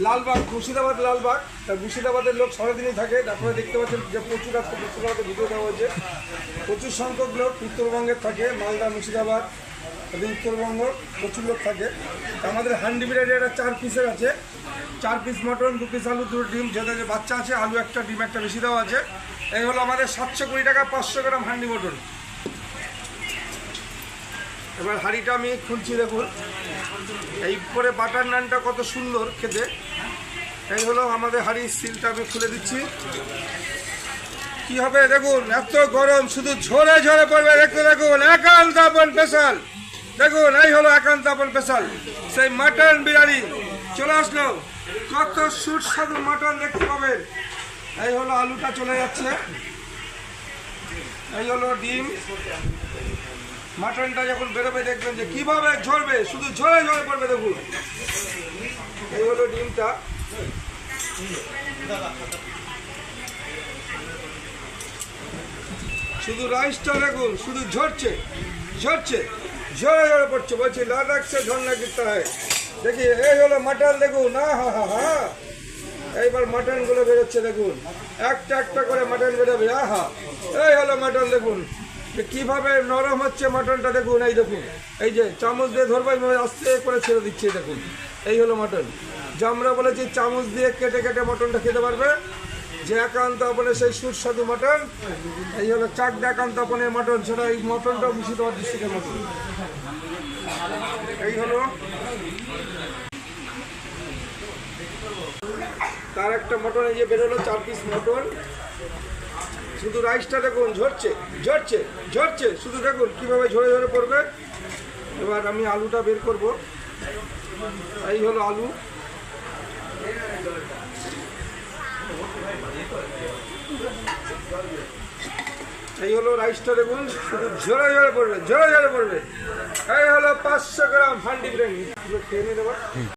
লালবাগ, মুর্শিদাবাদ লালবাগ। তা মুর্শিদাবাদের লোক সারাদিনই থাকে। আপনারা দেখতে পাচ্ছেন যে প্রচুর আজকে মুর্শিদাবাদে ভিডিও দেওয়া হয়েছে। প্রচুর সংখ্যক লোক উত্তরবঙ্গের থাকে, মালদা, মুর্শিদাবাদ, উত্তরবঙ্গ প্রচুর লোক থাকে। আমাদের হান্ডি বিরিয়ানি একটা 4 পিসের আছে, 4 পিস মটন, 2 পিস আলু, 2 ডিম, যেটা যে বাচ্চা আছে, আলু একটা, ডিম একটা বেশি দেওয়া আছে। এই হলো আমাদের 720 টাকা 500 গ্রাম হান্ডি মটন। এবার হাঁড়িটা আমি খুলছি, দেখুন এই করে বাটার নানটা কত সুন্দর খেতে। এই হলো আমাদের হাঁড়ির সিলটা আমি খুলে দিচ্ছি। কি হবে দেখুন, এত গরম, শুধু ঝরে ঝরে পড়বে। দেখতে দেখুন, একান্ত আপন স্পেশাল। দেখুন এই হলো একান্ত আপন স্পেশাল সেই মাটন বিরিয়ানি চলে আসলো। কত সুস্বাদু মাটন দেখতে পাবেন। এই হলো আলুটা চলে যাচ্ছে, এই হলো ডিম। মাটনটা যখন বেরোবে দেখবেন যে কিভাবে ঝরবে, শুধু ঝরে ঝরে পড়বে। দেখুন এই হলো ডিমটা। শুধু রাইসটা দেখুন, শুধু ঝরছে ঝরছে, ঝরে ঝরে পড়ছে। বলছি লাদাখ সে ঝর্ণা কিনতে হয়। দেখি এই হলো মাটন, দেখুন না, হা হা হা। এইবার মাটনগুলো বেরোচ্ছে, দেখুন একটা একটা করে মাটন বেরোবে। আহা, এই হলো মাটন। দেখুন কিভাবে নরম হচ্ছে মাটনটা। দেখুন এই দেখুন, এই যে চামচ দিয়ে ধরবো, আস্তে করে ছেড়ে দিচ্ছে। দেখুন এই হলো মাটন। যে আমরা বলেছি চামচ দিয়ে কেটে কেটে মটনটা খেতে পারবে, যে একান্ত আপনের সেই সুস্বাদু মটন। এই হলো চাকদা একান্ত আপনের মটন, সেটা এই মটনটা মুর্শিদাবাদ ডিস্ট্রিক্টের মটন। এই হলো তার একটা মটন, এই যে বেরোলো 4 পিস মটন। শুধু রাইসটা দেখুন ঝরছে ঝরছে ঝরছে, শুধু দেখুন কিভাবে ঝরে ঝরে পড়বে। এবার আমি আলুটা বের করব। এই হলো আলু। এই হলো রাইসটা, দেখুন শুধু ঝরে ঝরে পড়বে, ঝরে ঝরে পড়বে। এই হলো 500 গ্রাম হান্ডি বিরিয়ানি। খেয়ে নিয়ে দেবো।